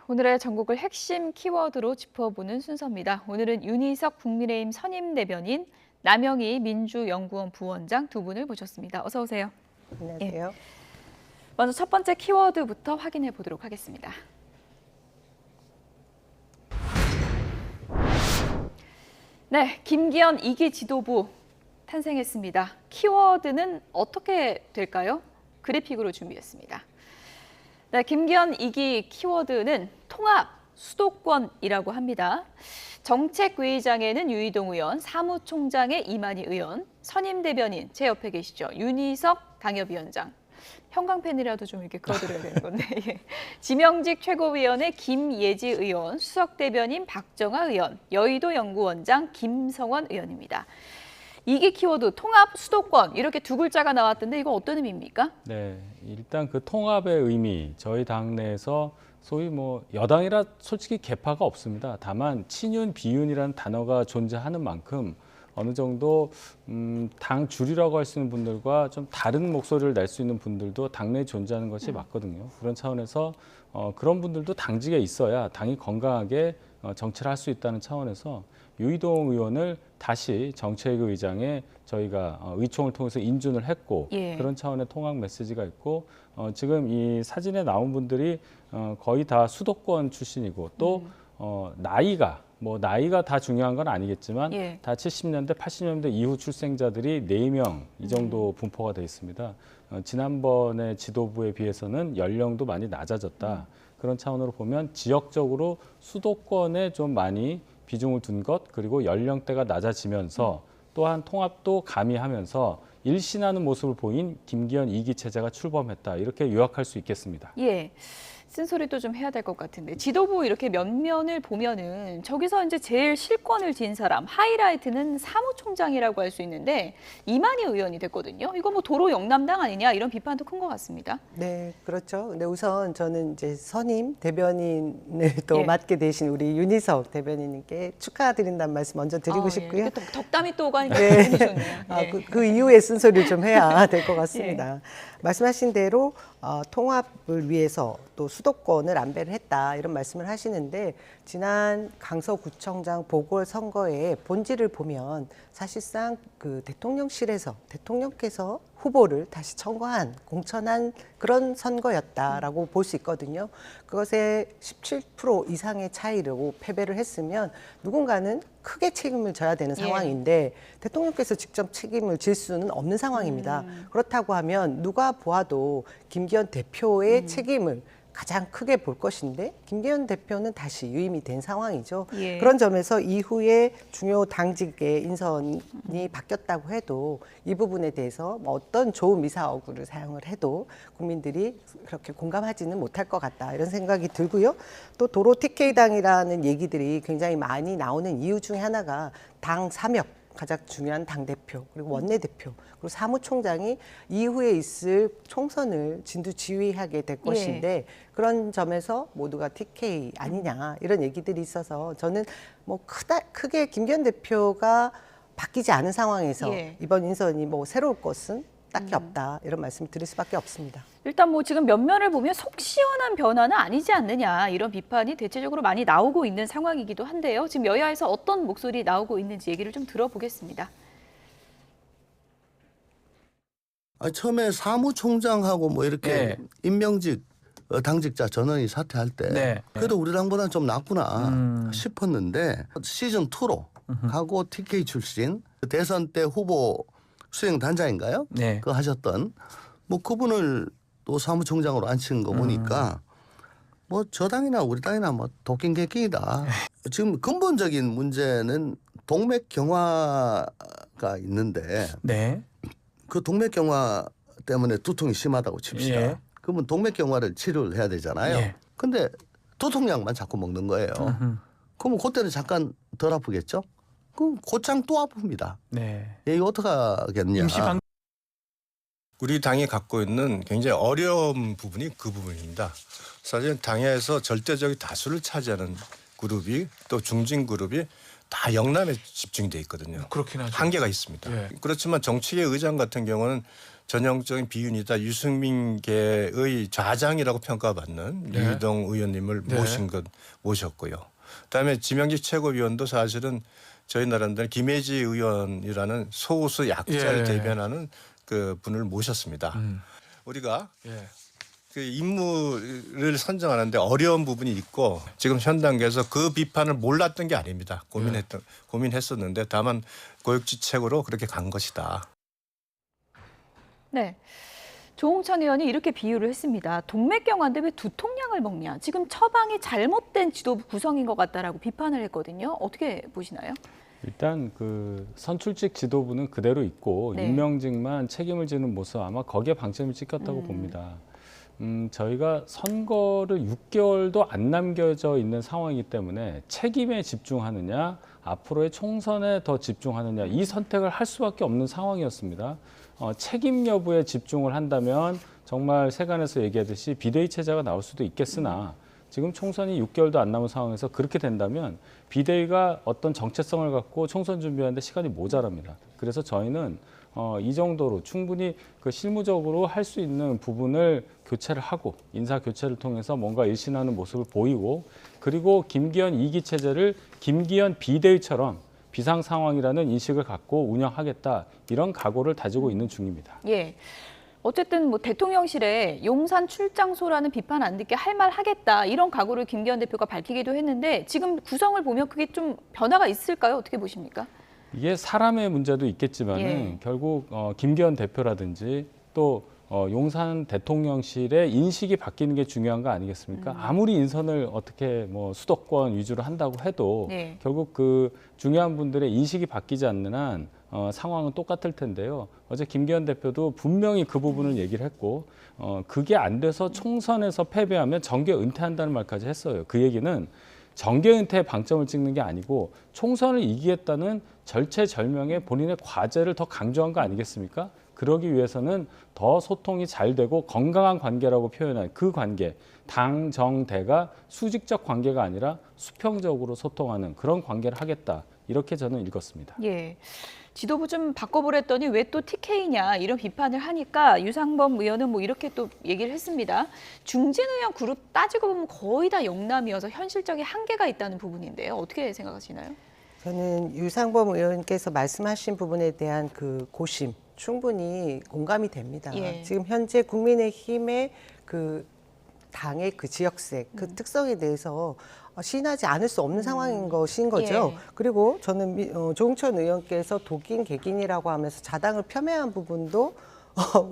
오늘의 전국을 핵심 키워드로 짚어보는 순서입니다. 오늘은 윤희석 국민의힘 선임 대변인, 남영희 민주연구원 부원장 두 분을 모셨습니다. 어서 오세요. 안녕하세요. 예. 먼저 첫 번째 키워드부터 확인해 보도록 하겠습니다. 네, 김기현 2기 지도부 탄생했습니다. 키워드는 어떻게 될까요? 그래픽으로 준비했습니다. 네, 김기현 2기 키워드는 통합, 수도권이라고 합니다. 정책회의장에는 유이동 의원, 사무총장에 이만희 의원, 선임 대변인, 제 옆에 계시죠. 윤희석 당협위원장. 형광펜이라도 좀 이렇게 그어드려야 되는 건데. 예. 지명직 최고위원회 김예지 의원, 수석 대변인 박정아 의원, 여의도 연구원장 김성원 의원입니다. 2기 키워드 통합, 수도권 이렇게 두 글자가 나왔던데 이거 어떤 의미입니까? 네, 일단 그 통합의 의미, 저희 당내에서 소위 뭐 여당이라 솔직히 계파가 없습니다. 다만 친윤, 비윤이라는 단어가 존재하는 만큼 어느 정도 당 주류라고 할 수 있는 분들과 좀 다른 목소리를 낼 수 있는 분들도 당내에 존재하는 것이 맞거든요. 그런 차원에서 그런 분들도 당직에 있어야 당이 건강하게 정치를 할 수 있다는 차원에서 유이동 의원을 다시 정책위 의장에 저희가 의총을 통해서 인준을 했고 예. 그런 차원의 통합 메시지가 있고 지금 이 사진에 나온 분들이 거의 다 수도권 출신이고 또 나이가 다 중요한 건 아니겠지만 예. 다 70년대, 80년대 이후 출생자들이 4명 이 정도 분포가 돼 있습니다. 지난번에 지도부에 비해서는 연령도 많이 낮아졌다. 그런 차원으로 보면 지역적으로 수도권에 좀 많이 비중을 둔 것, 그리고 연령대가 낮아지면서 또한 통합도 가미하면서 일신하는 모습을 보인 김기현 2기 체제가 출범했다. 이렇게 요약할 수 있겠습니다. 예. 쓴소리도 좀 해야 될 것 같은데 지도부 이렇게 면면을 보면은 저기서 이제 제일 실권을 쥔 사람 하이라이트는 사무총장이라고 할 수 있는데 이만희 의원이 됐거든요. 이거 뭐 도로 영남당 아니냐 이런 비판도 큰 것 같습니다. 네, 그렇죠. 근데 우선 저는 이제 선임 대변인을 또 예. 맡게 되신 우리 윤희석 대변인님께 축하드린다는 말씀 먼저 드리고 싶고요. 예. 또 덕담이 또 오가니까 네. 기분이 좋네요. 예. 그 이후에 쓴소리를 좀 해야 될 것 같습니다. 말씀하신 대로 통합을 위해서 또 수도권을 안배를 했다 이런 말씀을 하시는데 지난 강서구청장 보궐선거의 본질을 보면 사실상 그 대통령실에서 대통령께서 후보를 다시 청구한 공천한 그런 선거였다라고 볼 수 있거든요. 그것에 17% 이상의 차이로 패배를 했으면 누군가는 크게 책임을 져야 되는 상황인데 대통령께서 직접 책임을 질 수는 없는 상황입니다. 그렇다고 하면 누가 보아도 김기현 대표의 책임을 가장 크게 볼 것인데 김기현 대표는 다시 유임이 된 상황이죠. 예. 그런 점에서 이후에 중요 당직의 인선이 바뀌었다고 해도 이 부분에 대해서 뭐 어떤 좋은 미사어구를 사용을 해도 국민들이 그렇게 공감하지는 못할 것 같다 이런 생각이 들고요. 또 도로 TK당이라는 얘기들이 굉장히 많이 나오는 이유 중에 하나가 당 사역 가장 중요한 당대표 그리고 원내대표 그리고 사무총장이 이후에 있을 총선을 진두지휘하게 될 것인데 그런 점에서 모두가 TK 아니냐 이런 얘기들이 있어서 저는 뭐 크게 김기현 대표가 바뀌지 않은 상황에서 이번 인선이 뭐 새로울 것은 딱히 없다 이런 말씀 드릴 수밖에 없습니다. 일단 뭐 지금 면면을 보면 속 시원한 변화는 아니지 않느냐 이런 비판이 대체적으로 많이 나오고 있는 상황이기도 한데요. 지금 여야에서 어떤 목소리 나오고 있는지 얘기를 좀 들어보겠습니다. 처음에 사무총장하고 뭐 이렇게 임명직 당직자 전원이 사퇴할 때 그래도 우리 당보다는 좀 낫구나 싶었는데 시즌2로 가고 TK 출신 대선 때 후보 수행 단장인가요? 그거 하셨던 뭐 그분을 또 사무총장으로 앉힌 거 보니까 뭐 저 당이나 우리 당이나 뭐 도끼 개끼이다. 지금 근본적인 문제는 동맥경화가 있는데 그 동맥경화 때문에 두통이 심하다고 칩시다. 그러면 동맥경화를 치료를 해야 되잖아요. 근데 두통약만 자꾸 먹는 거예요. 그러면 그때는 잠깐 덜 아프겠죠? 그럼 곧장 또 아픕니다. 이거 어떻게 하겠냐. 우리 당이 갖고 있는 굉장히 어려운 부분이 그 부분입니다. 사실 당에서 절대적인 다수를 차지하는 그룹이 또 중진 그룹이 다 영남에 집중이 돼 있거든요. 그렇긴 하죠. 한계가 있습니다. 예. 그렇지만 정책의 의장 같은 경우는 전형적인 비윤이다 유승민계의 좌장이라고 평가받는 네. 류희동 의원님을 네. 모셨고요. 그다음에 지명직 최고위원도 사실은 저희 나름대로 김혜지 의원이라는 소수 약자를 예. 대변하는 그 분을 모셨습니다. 우리가 예. 그 인물을 선정하는데 어려운 부분이 있고 지금 현 단계에서 그 비판을 몰랐던 게 아닙니다. 고민했었는데 다만 고육지책으로 그렇게 간 것이다. 네. 조홍천 의원이 이렇게 비유를 했습니다. 동맥경화인데 왜 두통약을 먹냐. 지금 처방이 잘못된 지도부 구성인 것 같다라고 비판을 했거든요. 어떻게 보시나요? 일단 그 선출직 지도부는 그대로 있고 네. 임명직만 책임을 지는 모습 아마 거기에 방점이 찍혔다고 봅니다. 저희가 선거를 6개월도 안 남겨져 있는 상황이기 때문에 책임에 집중하느냐 앞으로의 총선에 더 집중하느냐 이 선택을 할 수밖에 없는 상황이었습니다. 책임 여부에 집중을 한다면 정말 세간에서 얘기하듯이 비대위 체제가 나올 수도 있겠으나 지금 총선이 6개월도 안 남은 상황에서 그렇게 된다면 비대위가 어떤 정체성을 갖고 총선 준비하는데 시간이 모자랍니다. 그래서 저희는 이 정도로 충분히 그 실무적으로 할 수 있는 부분을 교체를 하고 인사 교체를 통해서 뭔가 일신하는 모습을 보이고 그리고 김기현 2기 체제를 김기현 비대위처럼 비상 상황이라는 인식을 갖고 운영하겠다 이런 각오를 다지고 있는 중입니다. 예. 어쨌든 뭐 대통령실에 용산 출장소라는 비판 안 듣게 할 말 하겠다 이런 각오를 김기현 대표가 밝히기도 했는데 지금 구성을 보면 그게 좀 변화가 있을까요? 어떻게 보십니까? 이게 사람의 문제도 있겠지만은 예. 결국 김기현 대표라든지 또 용산 대통령실의 인식이 바뀌는 게 중요한 거 아니겠습니까? 아무리 인선을 어떻게 뭐 수도권 위주로 한다고 해도 네. 결국 그 중요한 분들의 인식이 바뀌지 않는 한 상황은 똑같을 텐데요. 어제 김기현 대표도 분명히 그 부분을 얘기를 했고 그게 안 돼서 총선에서 패배하면 정계 은퇴한다는 말까지 했어요. 그 얘기는 정계 은퇴에 방점을 찍는 게 아니고 총선을 이기겠다는 절체절명의 본인의 과제를 더 강조한 거 아니겠습니까? 그러기 위해서는 더 소통이 잘 되고 건강한 관계라고 표현한 그 관계, 당, 정, 대가 수직적 관계가 아니라 수평적으로 소통하는 그런 관계를 하겠다. 이렇게 저는 읽었습니다. 예. 지도부 좀 바꿔보랬더니 왜 또 TK냐 이런 비판을 하니까 유상범 의원은 뭐 이렇게 또 얘기를 했습니다. 중진 의원 그룹 따지고 보면 거의 다 영남이어서 현실적인 한계가 있다는 부분인데요. 어떻게 생각하시나요? 저는 유상범 의원께서 말씀하신 부분에 대한 그 고심 충분히 공감이 됩니다. 예. 지금 현재 국민의힘의 그 당의 그 지역색, 그 특성에 대해서 시인하지 않을 수 없는 상황인 것인 거죠. 예. 그리고 저는 조홍천 의원께서 독인, 개긴이라고 하면서 자당을 겸해한 부분도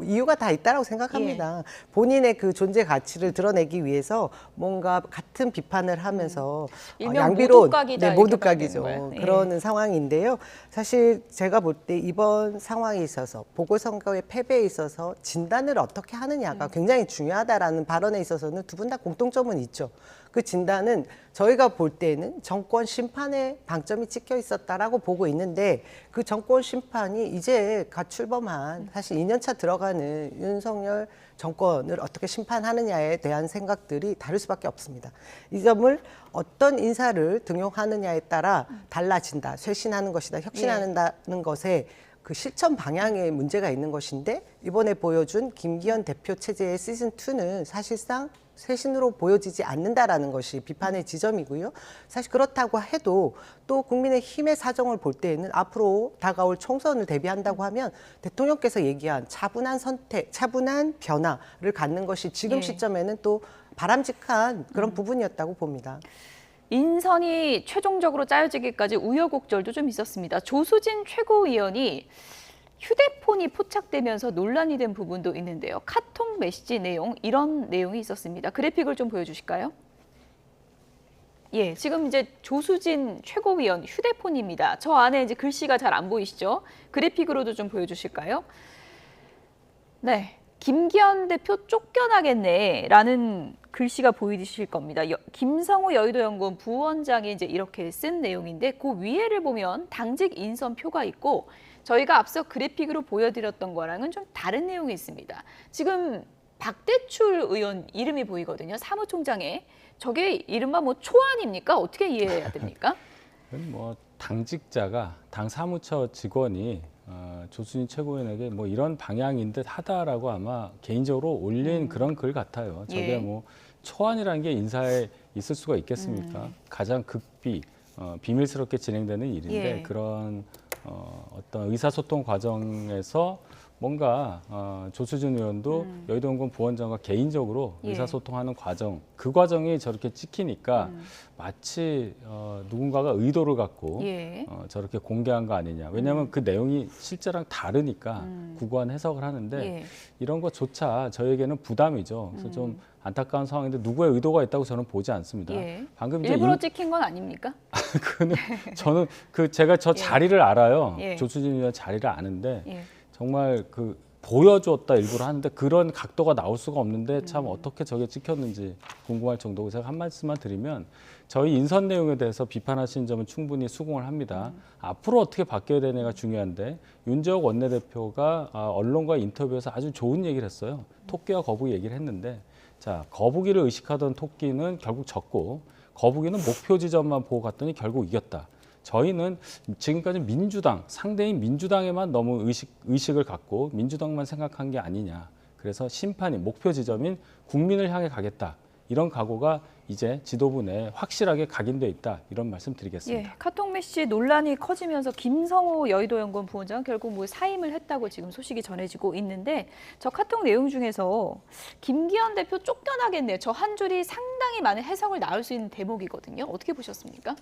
이유가 다 있다라고 생각합니다. 본인의 그 존재 가치를 드러내기 위해서 뭔가 같은 비판을 하면서 일명 양비론, 모두각이다 네, 이렇게 모두각이죠. 봐야 되는 거예요. 예. 그러는 상황인데요. 사실 제가 볼 때 이번 상황에 있어서 보궐선거의 패배에 있어서 진단을 어떻게 하느냐가 굉장히 중요하다라는 발언에 있어서는 두 분 다 공통점은 있죠. 그 진단은 저희가 볼 때는 정권 심판에 방점이 찍혀 있었다라고 보고 있는데 그 정권 심판이 이제 갓 출범한 사실 2년차 들어가는 윤석열 정권을 어떻게 심판하느냐에 대한 생각들이 다를 수밖에 없습니다. 이 점을 어떤 인사를 등용하느냐에 따라 달라진다, 쇄신하는 것이다, 혁신한다는 것에 그 실천 방향에 문제가 있는 것인데 이번에 보여준 김기현 대표 체제의 시즌2는 사실상 쇄신으로 보여지지 않는다라는 것이 비판의 지점이고요. 사실 그렇다고 해도 또 국민의힘의 사정을 볼 때에는 앞으로 다가올 총선을 대비한다고 하면 대통령께서 얘기한 차분한 선택, 차분한 변화를 갖는 것이 지금 예. 시점에는 또 바람직한 그런 부분이었다고 봅니다. 인선이 최종적으로 짜여지기까지 우여곡절도 좀 있었습니다. 조수진 최고위원이 휴대폰이 포착되면서 논란이 된 부분도 있는데요. 카톡 메시지 내용, 이런 내용이 있었습니다. 그래픽을 좀 보여주실까요? 예, 지금 이제 조수진 최고위원 휴대폰입니다. 저 안에 이제 글씨가 잘 안 보이시죠? 그래픽으로도 좀 보여주실까요? 네, 김기현 대표 쫓겨나겠네라는 글씨가 보이실 겁니다. 김성호 여의도연구원 부원장이 이제 이렇게 쓴 내용인데 그 위에를 보면 당직 인선표가 있고 저희가 앞서 그래픽으로 보여드렸던 거랑은 좀 다른 내용이 있습니다. 지금 박대출 의원 이름이 보이거든요. 사무총장에. 저게 이른바 뭐 초안입니까? 어떻게 이해해야 됩니까? 뭐 당직자가 당 사무처 직원이 조순희 최고위원에게 뭐 이런 방향인 듯 하다라고 아마 개인적으로 올린 그런 글 같아요. 저게 예. 뭐 초안이라는 게 인사에 있을 수가 있겠습니까? 가장 비밀스럽게 진행되는 일인데 예. 그런 어떤 의사소통 과정에서 뭔가 조수진 의원도 여의도연구원 부원장과 개인적으로 예. 의사소통하는 과정, 그 과정이 저렇게 찍히니까 마치 누군가가 의도를 갖고 예. 저렇게 공개한 거 아니냐. 왜냐하면 그 내용이 실제랑 다르니까 구구한 해석을 하는데 예. 이런 것조차 저에게는 부담이죠. 그래서 좀 안타까운 상황인데 누구의 의도가 있다고 저는 보지 않습니다. 예. 방금 이제 일부러 찍힌 건 아닙니까? 그는 저는 제가 저 자리를 알아요. 예. 조수진 의원 자리를 아는데 예. 정말 보여줬다 일부러 하는데 그런 각도가 나올 수가 없는데 참 어떻게 저게 찍혔는지 궁금할 정도고 제가 한 말씀만 드리면 저희 인선 내용에 대해서 비판하시는 점은 충분히 수긍을 합니다. 앞으로 어떻게 바뀌어야 되냐가 중요한데 윤재욱 원내대표가 언론과 인터뷰에서 아주 좋은 얘기를 했어요. 토끼와 거북이 얘기를 했는데 자 거북이를 의식하던 토끼는 결국 졌고 거북이는 목표 지점만 보고 갔더니 결국 이겼다. 저희는 지금까지 민주당, 상대인 민주당에만 너무 의식을 갖고 민주당만 생각한 게 아니냐. 그래서 심판이 목표 지점인 국민을 향해 가겠다. 이런 각오가 이제 지도부 내에 확실하게 각인돼 있다. 이런 말씀 드리겠습니다. 예, 카톡 메시 논란이 커지면서 김성호 여의도연구원 부원장 결국 뭐 사임을 했다고 지금 소식이 전해지고 있는데 저 카톡 내용 중에서 김기현 대표 쫓겨나겠네요. 저 한 줄이 상당히 많은 해석을 낳을 수 있는 대목이거든요. 어떻게 보셨습니까?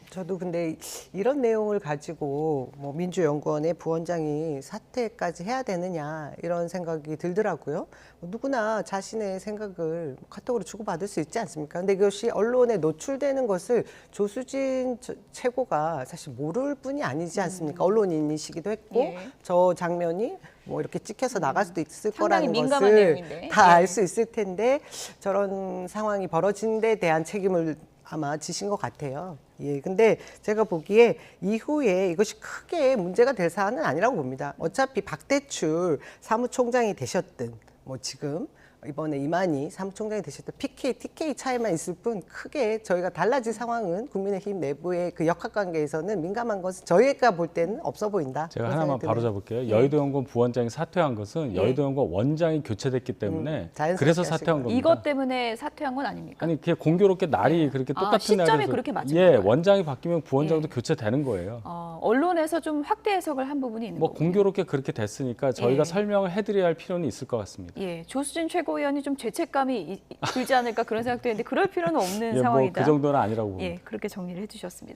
저도 근데 이런 내용을 가지고 뭐 민주연구원의 부원장이 사퇴까지 해야 되느냐 이런 생각이 들더라고요. 누구나 자신의 생각을 카톡으로 주고받을 수 있지 않습니까? 근데 이것이 언론에 노출되는 것을 조수진 최고가 사실 모를 뿐이 아니지 않습니까? 언론인이시기도 했고 예. 저 장면이 뭐 이렇게 찍혀서 나갈 수도 있을 상당히 거라는 민감한 것을 내용인데. 다 알 예. 수 있을 텐데 저런 상황이 벌어진 데 대한 책임을 아마 지신 것 같아요. 예, 근데 제가 보기에 이후에 이것이 크게 문제가 될 사안은 아니라고 봅니다. 어차피 박대출 사무총장이 되셨든 뭐 지금 이번에 이만희 사무총장이 되셨던 PK, TK 차이만 있을 뿐 크게 저희가 달라질 상황은 국민의힘 내부의 그 역학관계에서는 민감한 것은 저희가 볼 때는 없어 보인다. 제가 그런 하나만 생각이 바로 드네요. 잡을게요. 여의도연구원 부원장이 사퇴한 것은 예. 여의도연구원 원장이 교체됐기 때문에 자연스럽게 그래서 하신 사퇴한 거예요. 겁니다. 이것 때문에 사퇴한 건 아닙니까? 아니 그게 공교롭게 날이 그렇게 똑같은 시점이 날에서 그렇게 맞은 예, 건가요? 원장이 바뀌면 부원장도 예. 교체되는 거예요. 언론에서 좀 확대 해석을 한 부분이 있는 뭐 거군요. 공교롭게 그렇게 됐으니까 저희가 예. 설명을 해드려야 할 필요는 있을 것 같습니다. 예, 조수진 최고위원이 좀 죄책감이 들지 않을까 그런 생각도 했는데 그럴 필요는 없는 예, 상황이다. 뭐 그 정도는 아니라고 봅니다. 예, 그렇게 정리를 해주셨습니다.